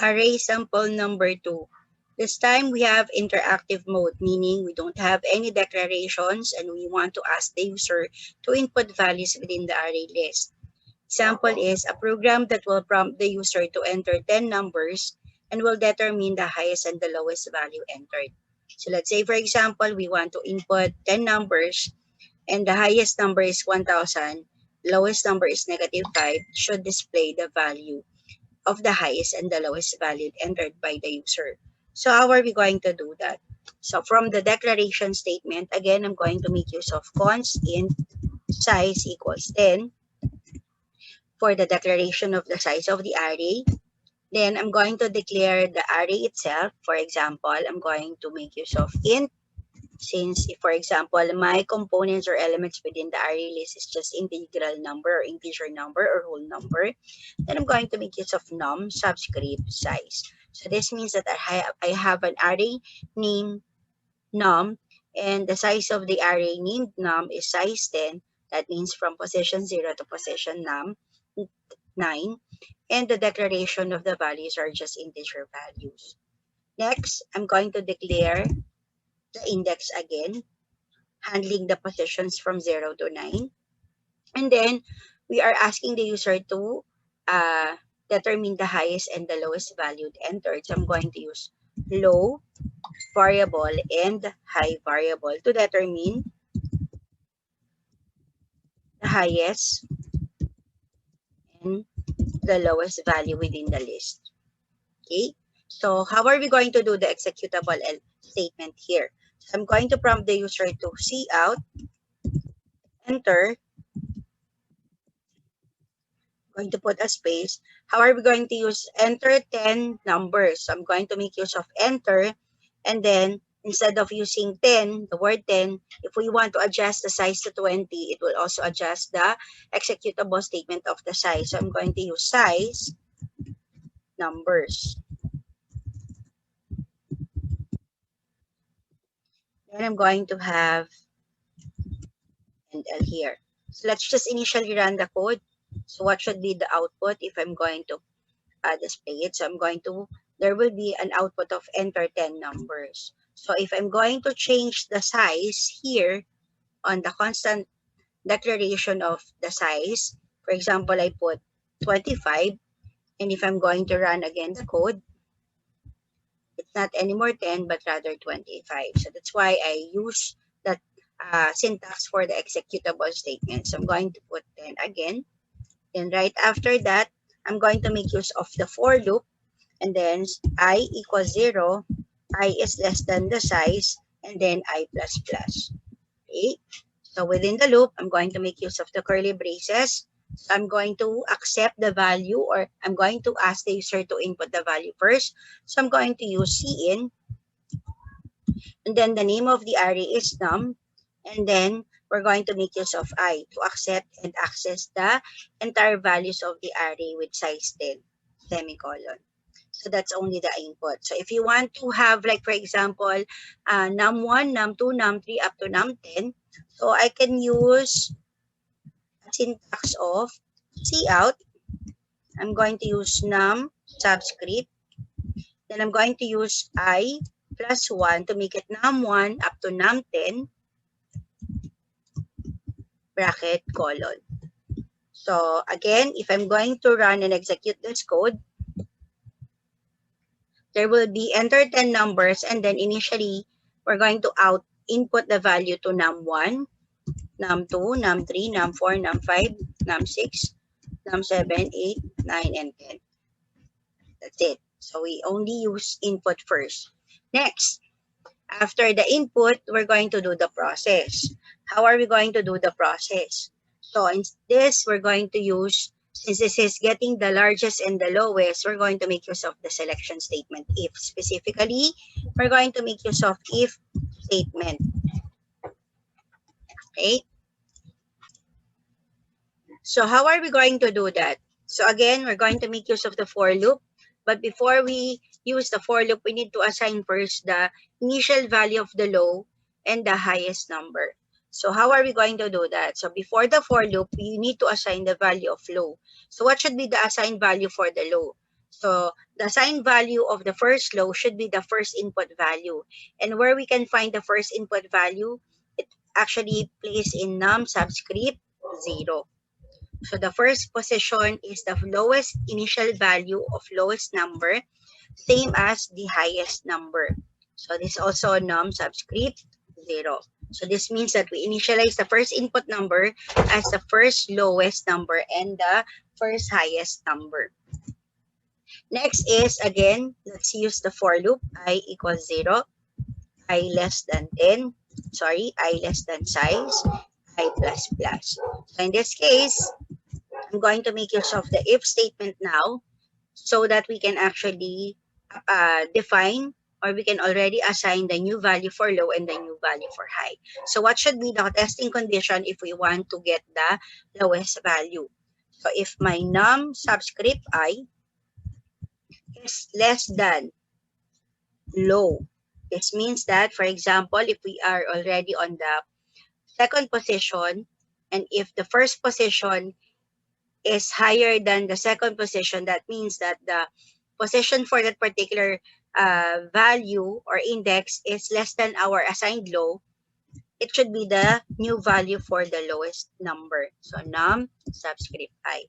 Array sample number 2. This time we have interactive mode, meaning we don't have any declarations and we want to ask the user to input values within the array list. Example is a program that will prompt the user to enter 10 numbers and will determine the highest and the lowest value entered. So let's say, for example, we want to input 10 numbers and the highest number is 1000, lowest number is -5, should display the value of the highest and the lowest value entered by the user. So how are we going to do that? So from the declaration statement, again, I'm going to make use of const int size equals 10 for the declaration of the size of the array. Then I'm going to declare the array itself. For example, I'm going to make use of int. Since, if, for example, my components or elements within the array list is just integral number or integer number or whole number, then I'm going to make use of num subscript size. So this means that I have an array named num, and the size of the array named num is size 10. That means from position 0 to position num 9. And the declaration of the values are just integer values. Next, I'm going to declare the index again, handling the positions from 0 to 9. And then we are asking the user to determine the highest and the lowest value entered. So I'm going to use low variable and high variable to determine the highest and the lowest value within the list. Okay, so how are we going to do the executable statement here? So I'm going to prompt the user to cout, enter, going to put a space. How are we going to use enter 10 numbers? So I'm going to make use of enter, and then instead of using 10, the word 10, if we want to adjust the size to 20, it will also adjust the executable statement of the size. So I'm going to use size numbers. Then I'm going to have and L here. So let's just initially run the code. So what should be the output if I'm going to display it? So there will be an output of enter 10 numbers. So if I'm going to change the size here on the constant declaration of the size, for example, I put 25, and if I'm going to run again the code, it's not anymore 10, but rather 25. So that's why I use that syntax for the executable statement. So I'm going to put 10 again. Then right after that, I'm going to make use of the for loop. And then I equals 0, I is less than the size, and then I plus plus. Okay? So within the loop, I'm going to make use of the curly braces. So I'm going to accept the value, or I'm going to ask the user to input the value first. So I'm going to use cin, and then the name of the array is num, and then we're going to make use of I to accept and access the entire values of the array with size 10, semicolon. So that's only the input. So if you want to have, like, for example, num1, num2, num3 up to num10, so I can use a syntax of cout. I'm going to use num subscript. Then I'm going to use I plus 1 to make it num1 up to num10, bracket, colon. So again, if I'm going to run and execute this code, there will be enter 10 numbers, and then initially we're going to input the value to num1, num2, num3, num4, num5, num6, num7, 8, 9, and 10. That's it. So we only use input first. Next, after the input, we're going to do the process. How are we going to do the process? So in this, we're going to use, since this is getting the largest and the lowest, we're going to make use of the selection statement. If specifically, we're going to make use of if statement. Okay? So how are we going to do that? So again, we're going to make use of the for loop. But before we use the for loop, we need to assign first the initial value of the low and the highest number. So how are we going to do that? So before the for loop, you need to assign the value of low. So what should be the assigned value for the low? So the assigned value of the first low should be the first input value. And where we can find the first input value, it actually placed in num subscript 0. So the first position is the lowest initial value of lowest number, same as the highest number. So this is also num subscript 0. So this means that we initialize the first input number as the first lowest number and the first highest number. Next is, again, let's use the for loop. I equals 0, I less than 10, I less than size, I plus plus. So in this case, I'm going to make use of the if statement now so that we can actually define, or we can already assign the new value for low and the new value for high. So what should be the testing condition if we want to get the lowest value? So if my num subscript I is less than low, this means that, for example, if we are already on the second position, and if the first position is higher than the second position, that means that the position for that particular value or index is less than our assigned low, it should be the new value for the lowest number. So num subscript I.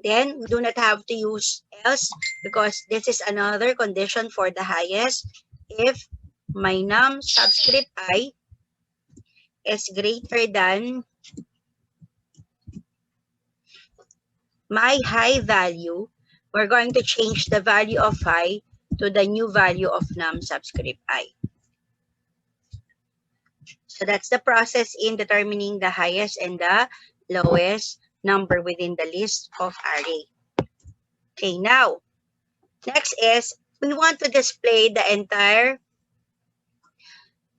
Then we do not have to use else because this is another condition for the highest. If my num subscript I is greater than my high value, we're going to change the value of high to the new value of num subscript I. So that's the process in determining the highest and the lowest number within the list of array. Okay, now, next is we want to display the entire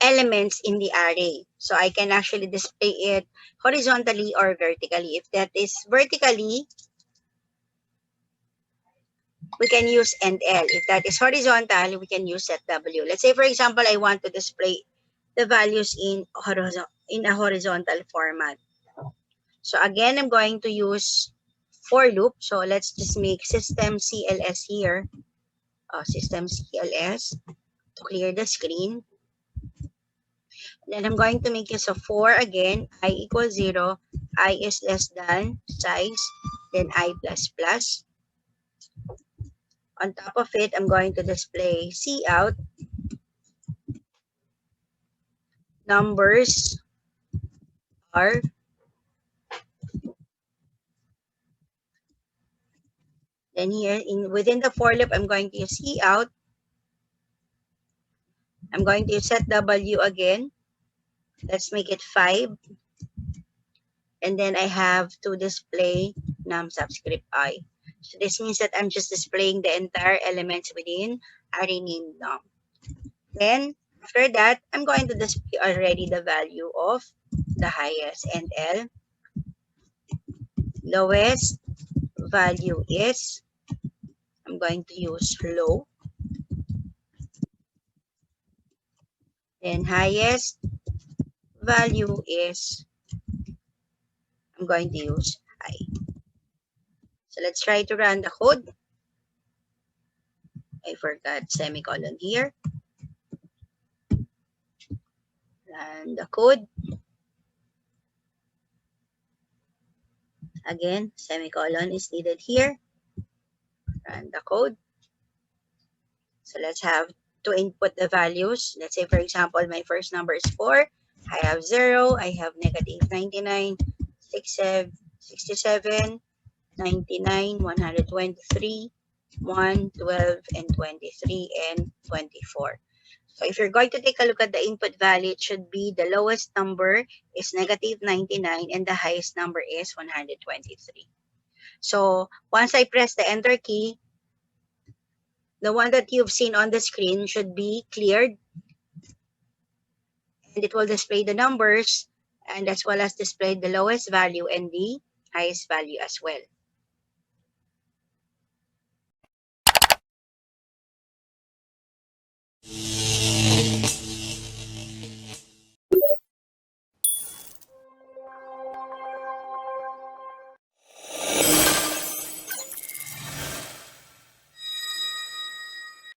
elements in the array. So I can actually display it horizontally or vertically. If that is vertically, we can use end L. If that is horizontal, we can use set W. Let's say, for example, I want to display the values in a horizontal format. So again, I'm going to use for loop. So let's just make system CLS here. System CLS to clear the screen. Then I'm going to make use of for again. I equals 0. I is less than size. Then I plus plus. On top of it, I'm going to display cout numbers are then here within the for loop, I'm going to use cout. I'm going to set W again. Let's make it 5. And then I have to display num subscript I. So this means that I'm just displaying the entire elements within array named num. Then after that, I'm going to display already the value of the highest and L. Lowest value is, I'm going to use low. Then highest value is, I'm going to use high. So let's try to run the code. I forgot semicolon here. Run the code. Again, semicolon is needed here. Run the code. So let's have to input the values. Let's say, for example, my first number is 4. I have 0. I have negative 99, 67, 99, 123, 1, 12, and 23, and 24. So if you're going to take a look at the input value, it should be the lowest number is negative 99 and the highest number is 123. So once I press the enter key, the one that you've seen on the screen should be cleared and it will display the numbers and as well as display the lowest value and the highest value as well.